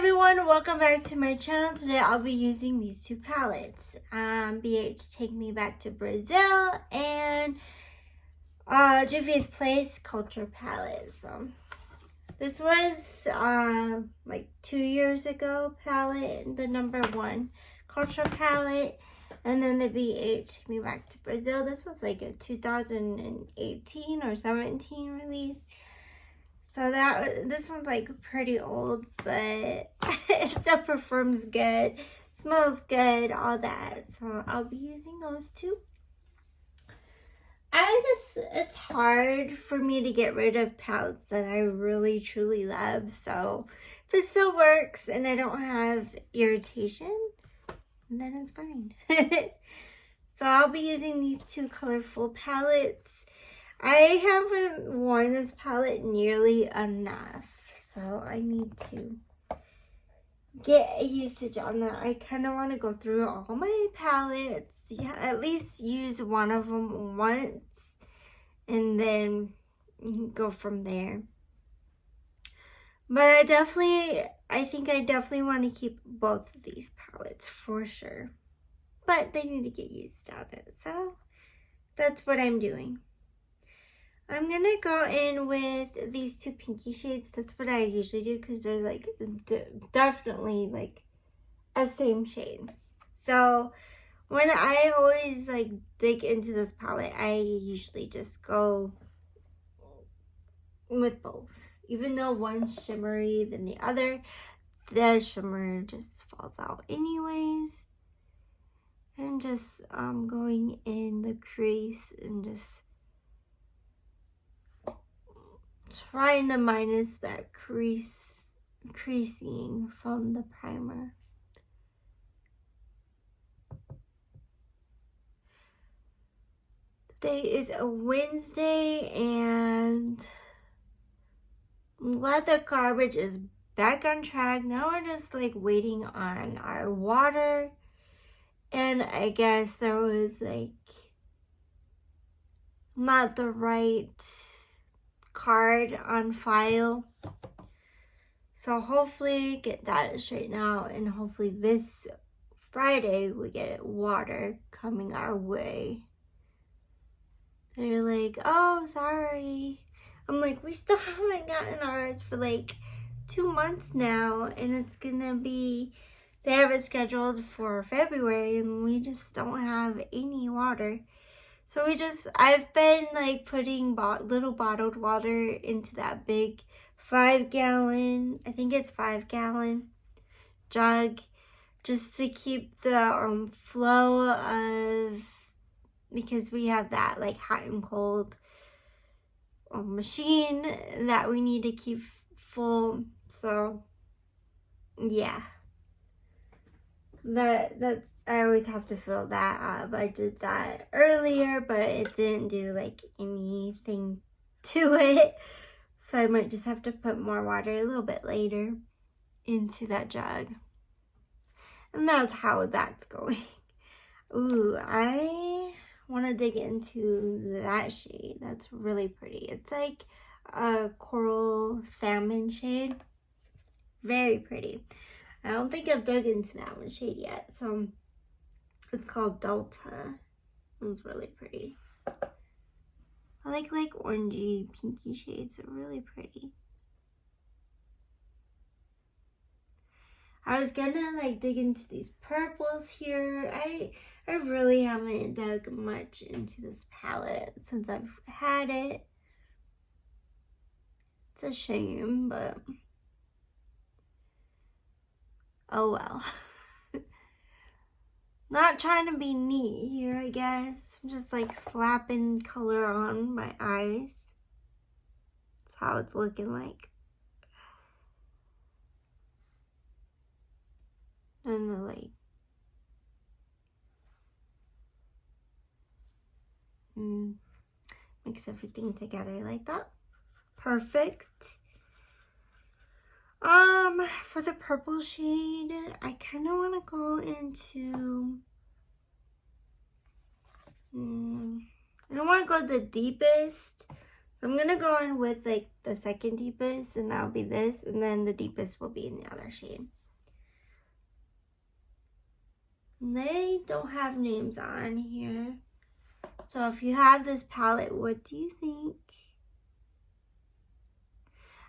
everyone, welcome back to my channel. Today I'll be using these two palettes. BH Take Me Back to Brazil and Juvia's Place Culture palette. So this was like 2 years ago palette, the #1 culture palette, and then the BH Take Me Back to Brazil. This was like a 2018 or 17 release. So this one's like pretty old, but it still performs good, smells good, all that. So I'll be using those two. It's hard for me to get rid of palettes that I really truly love. So if it still works and I don't have irritation, then it's fine. So I'll be using these two colorful palettes. I haven't worn this palette nearly enough, so I need to get a usage on that. I kind of want to go through all my palettes, yeah, at least use one of them once, and then go from there. But I think I definitely want to keep both of these palettes for sure. But they need to get used on it, so that's what I'm doing. I'm going to go in with these two pinky shades. That's what I usually do because they're like definitely like a same shade. So when I always like dig into this palette, I usually just go with both. Even though one's shimmery than the other, the shimmer just falls out anyways. And just going in the crease and just trying to minus that creasing from the primer. Today is a Wednesday and I'm glad the garbage is back on track. Now we're just like waiting on our water, and I guess there was like not the right card on file, so hopefully get that straightened out, and hopefully this Friday we get water coming our way. They're like, oh, sorry. I'm like, we still haven't gotten ours for like 2 months now, and it's gonna be, they have it scheduled for February, and we just don't have any water. So I've been like putting little bottled water into that big 5-gallon, I think it's 5-gallon jug, just to keep the flow of, because we have that like hot and cold machine that we need to keep full. So yeah, that's, I always have to fill that up. I did that earlier, but it didn't do like anything to it. So I might just have to put more water a little bit later into that jug. And that's how that's going. Ooh, I want to dig into that shade. That's really pretty. It's like a coral salmon shade. Very pretty. I don't think I've dug into that one shade yet. So it's called Delta. It's really pretty. I like orangey, pinky shades. They're really pretty. I was gonna like dig into these purples here. I really haven't dug much into this palette since I've had it. It's a shame, but oh well. Not trying to be neat here, I guess. I'm just like slapping color on my eyes. That's how it's looking like. And the like. Mix everything together like that. Perfect. For the purple shade, I kind of want to go into, I don't want to go the deepest, I'm going to go in with like the second deepest, and that'll be this, and then the deepest will be in the other shade. They don't have names on here. So if you have this palette, what do you think?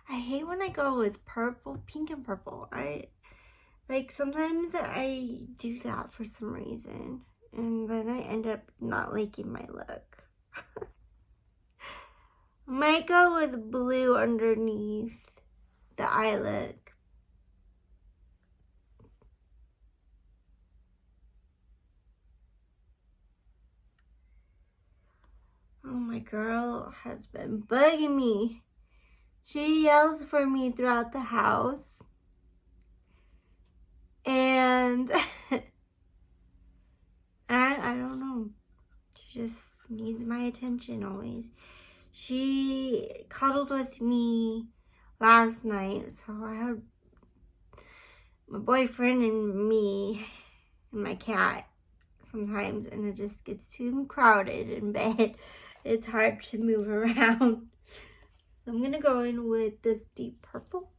I hate when I go with purple, pink and purple. Sometimes I do that for some reason, and then I end up not liking my look. Might go with blue underneath the eye look. Oh, my girl has been bugging me. She yells for me throughout the house. And I don't know. She just needs my attention always. She cuddled with me last night. So I had my boyfriend and me and my cat sometimes. And it just gets too crowded in bed. It's hard to move around. So I'm going to go in with this deep purple.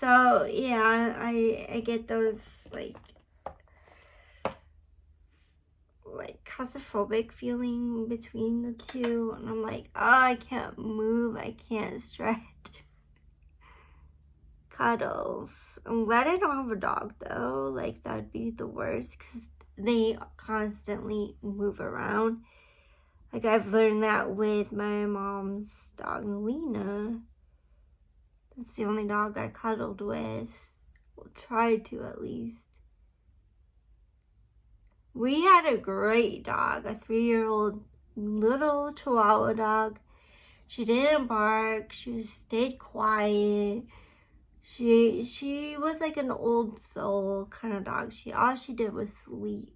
So yeah, I get those like claustrophobic feeling between the two, and I'm like, oh, I can't move, I can't stretch. Cuddles. I'm glad I don't have a dog though. Like, that'd be the worst because they constantly move around. Like, I've learned that with my mom's dog Lena. That's the only dog I cuddled with. Well, tried to at least. We had a great dog, a 3-year-old little Chihuahua dog. She didn't bark. She stayed quiet. She was like an old soul kind of dog. All she did was sleep.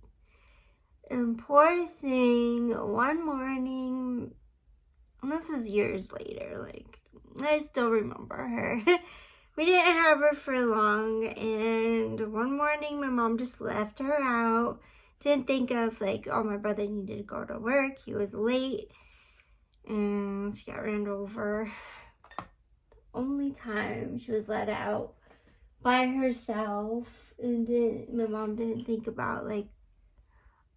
And poor thing, one morning, and this is years later, like, I still remember her. We didn't have her for long, and one morning my mom just left her out. Didn't think of like, oh, my brother needed to go to work. He was late, and she got ran over. Only time she was let out by herself, and my mom didn't think about like,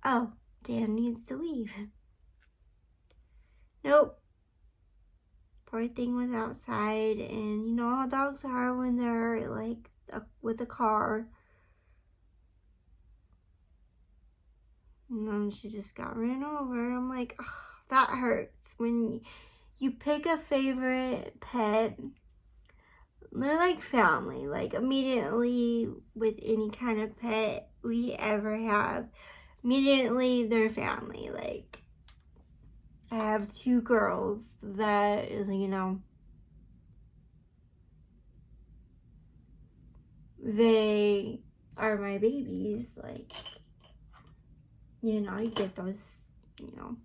oh, Dan needs to leave. Nope. Poor thing was outside, and you know how dogs are when they're like with a car. And then she just got ran over. I'm like, oh, that hurts. When you pick a favorite pet, they're like family. Like, immediately with any kind of pet we ever have, immediately they're family. Like, I have 2 girls that, you know, they are my babies. Like, you know, you get those, you know,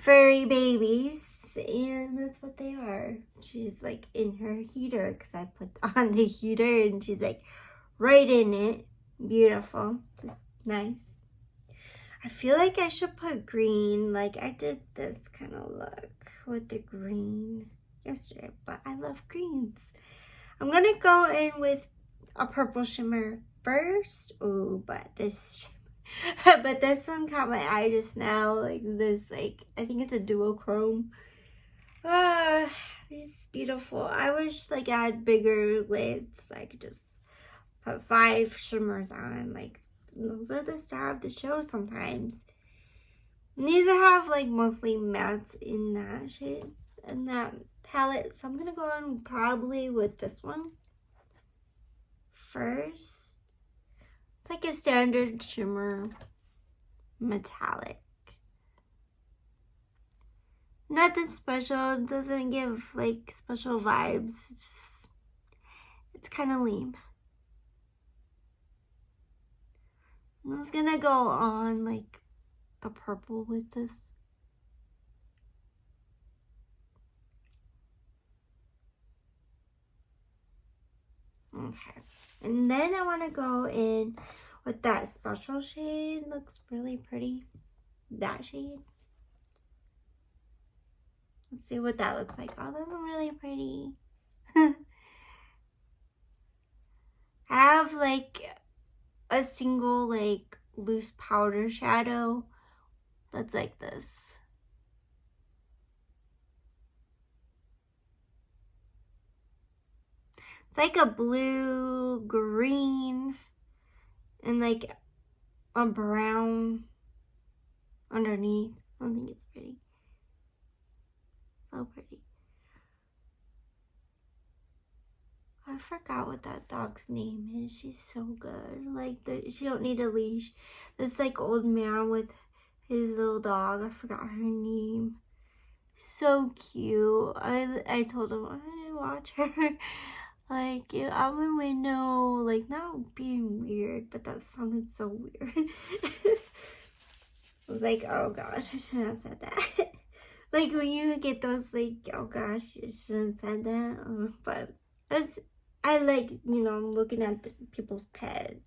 furry babies, and that's what they are. She's like in her heater because I put on the heater, and she's like right in it. Beautiful, just nice. I feel like I should put green. Like, I did this kind of look with the green yesterday, but I love greens. I'm gonna go in with a purple shimmer first. Oh, but this one caught my eye just now. Like this, like, I think it's a duochrome. Ah, it's beautiful. I wish like I had bigger lids. I could just put 5 shimmers on. Like, those are the star of the show sometimes. And these have like mostly mattes in that shade, in that palette. So I'm gonna go on probably with this one first. It's like a standard shimmer metallic. Nothing special. It doesn't give like special vibes. It's kind of lame. I'm just gonna go on like the purple with this. Okay. And then I want to go in with that special shade. Looks really pretty. That shade. Let's see what that looks like. Oh, that's really pretty. I have like a single like loose powder shadow that's like this. It's like a blue, green, and like a brown underneath. I don't think it's pretty. So pretty. I forgot what that dog's name is. She's so good. Like, she don't need a leash. This like old man with his little dog. I forgot her name. So cute. I told him I watch her. Like out my window. Like not being weird, but that sounded so weird. I was like, oh gosh, I shouldn't have said that. Like when you get those like, oh gosh, I shouldn't have said that. But I like, you know, looking at people's pets,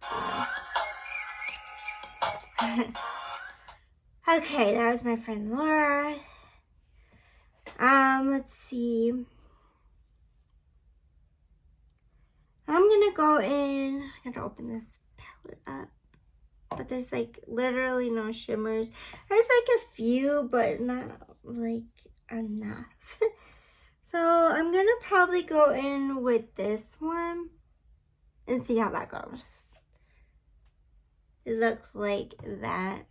you know. Okay, that was my friend Laura. Let's see. I'm gonna go in. I'm gonna open this palette up. But there's like literally no shimmers. There's like a few, but not like enough. So I'm gonna probably go in with this one and see how that goes. It looks like that.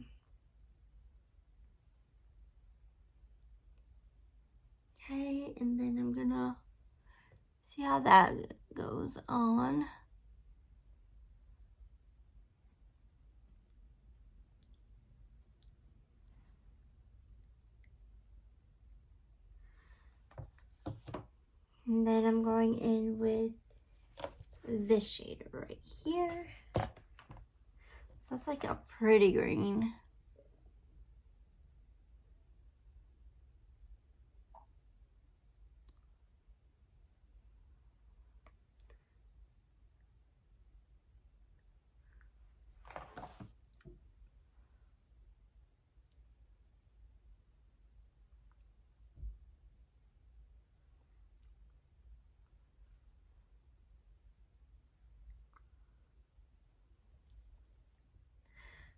Okay, and then I'm gonna see how that goes on. And then I'm going in with this shade right here. So that's like a pretty green.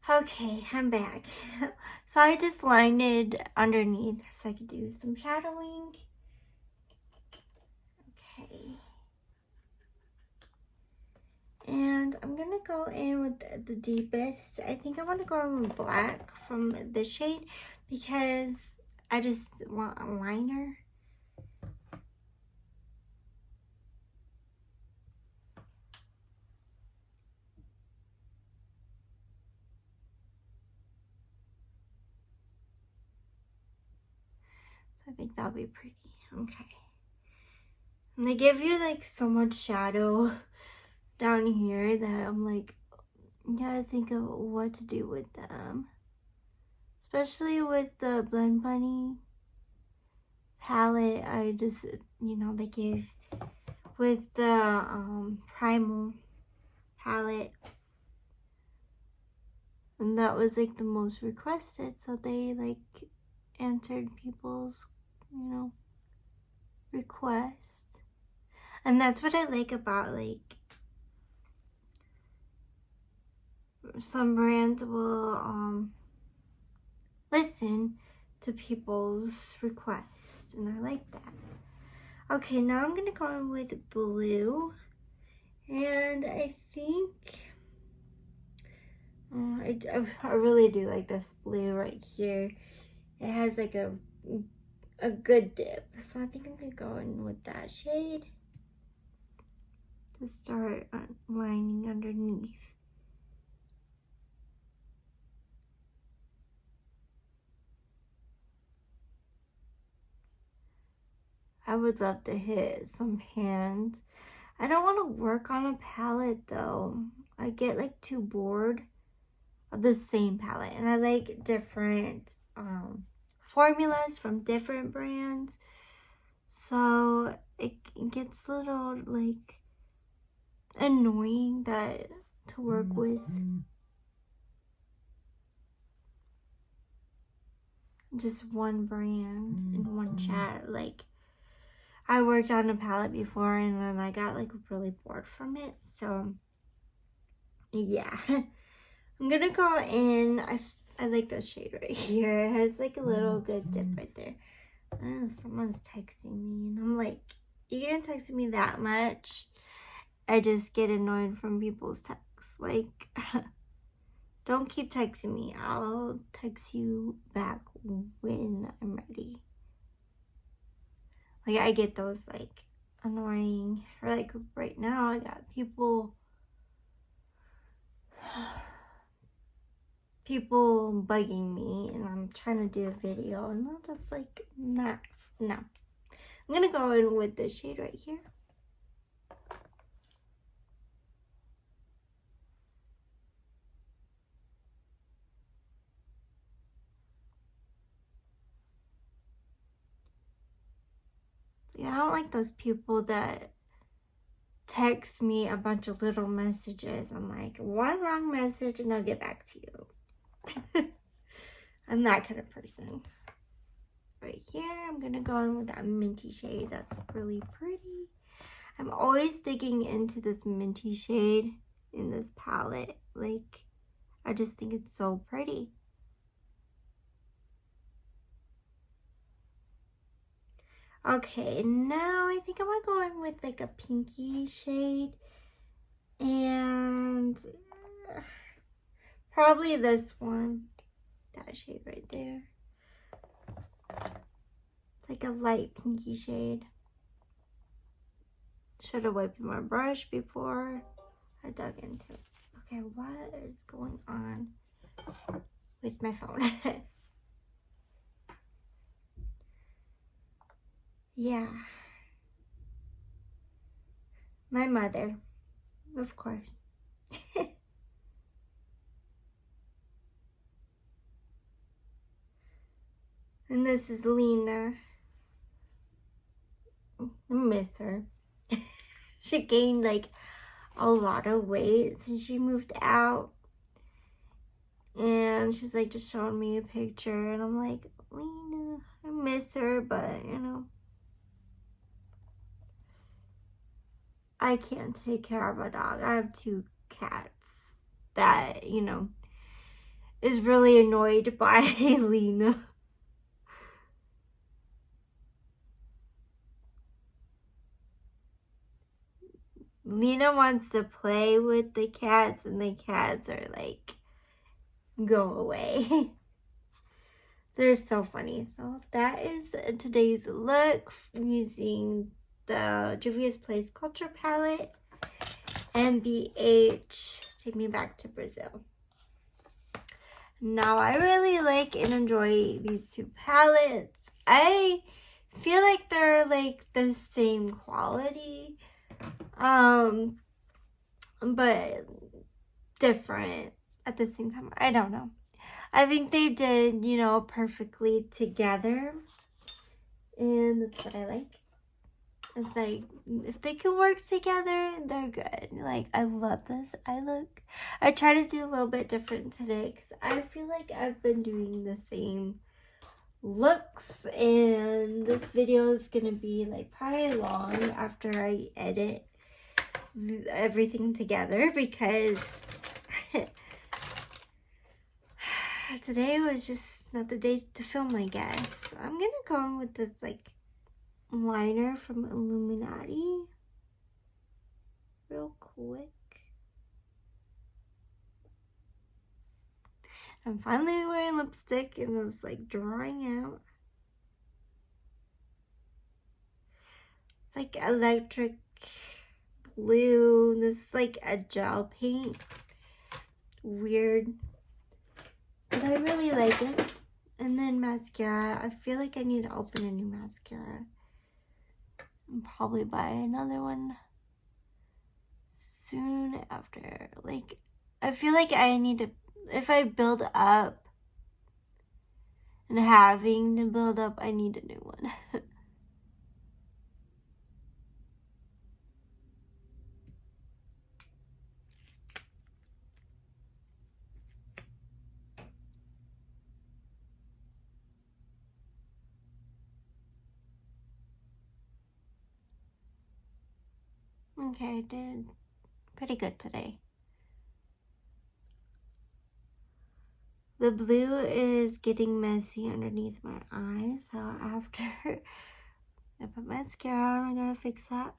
Okay, I'm back. So I just lined it underneath so I could do some shadowing. Okay. And I'm gonna go in with the deepest. I think I want to go in with black from this shade because I just want a liner. I think that'll be pretty. Okay. And they give you like so much shadow down here that I'm like, you gotta think of what to do with them. Especially with the Blend Bunny palette, I just, you know, they gave with the Primal palette. And that was like the most requested, so they like answered people's, you know, requests. And that's what I like about like some brands will listen to people's requests, and I like that. Okay, now I'm gonna go in with blue, and I think I really do like this blue right here. It has like a good dip, so I think I'm gonna go in with that shade to start lining underneath. I would love to hit some hands. I don't want to work on a palette though. I get like too bored of the same palette, and I like different formulas from different brands, so it gets a little like annoying that to work with just one brand in one chat. Like, I worked on a palette before and then I got like really bored from it. So yeah, I'm gonna go in. I like this shade right here. It has like a little good dip right there. Oh, someone's texting me and I'm like, you're gonna text me that much? I just get annoyed from people's texts. Like, don't keep texting me. I'll text you back when I'm ready. Like, I get those like annoying, or like right now I got people bugging me and I'm trying to do a video and they're just like, nah, no. I'm gonna go in with this shade right here. Yeah, I don't like those people that text me a bunch of little messages. I'm like, one long message and I'll get back to you. I'm that kind of person. Right here, I'm gonna go in with that minty shade. That's really pretty. I'm always digging into this minty shade in this palette. Like, I just think it's so pretty. Okay, now I think I'm gonna go in with like a pinky shade and probably this one, that shade right there. It's like a light pinky shade. Should have wiped my brush before I dug into it. Okay, what is going on with my phone? Yeah. My mother, of course. And this is Lena. I miss her. She gained like a lot of weight since she moved out. And she's like just showing me a picture and I'm like, Lena, I miss her, but you know, I can't take care of a dog. I have 2 cats that, you know, is really annoyed by Lena. Lena wants to play with the cats and the cats are like, go away. They're so funny. So that is today's look using the Juvia's Place Culture Palette and the Take Me Back to Brazil. Now I really like and enjoy these 2 palettes. I feel like they're like the same quality, but different at the same time. I don't know. I think they did, you know, perfectly together. And that's what I like. It's like, if they can work together, they're good. Like, I love this eye look. I try to do a little bit different today because I feel like I've been doing the same looks. And this video is going to be like probably long after I edit everything together because today was just not the day to film, I guess. I'm gonna go in with this like liner from Illuminati real quick. I'm finally wearing lipstick and it's like drying out. It's like electric blue. This is like a gel paint. Weird. But I really like it. And then mascara. I feel like I need to open a new mascara. And probably buy another one soon after. Like, I feel like I need to, if I build up and having to build up, I need a new one. Okay, I did pretty good today. The blue is getting messy underneath my eye, so after I put mascara on, I gotta fix that.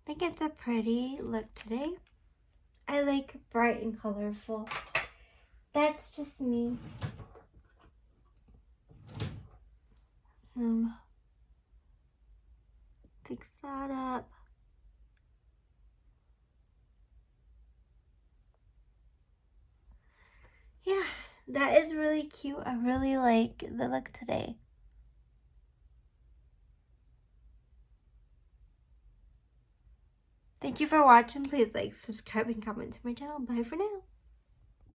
I think it's a pretty look today. I like bright and colorful. That's just me. Fix that up. Yeah, that is really cute. I really like the look today. Thank you for watching. Please like, subscribe, and comment to my channel. Bye for now.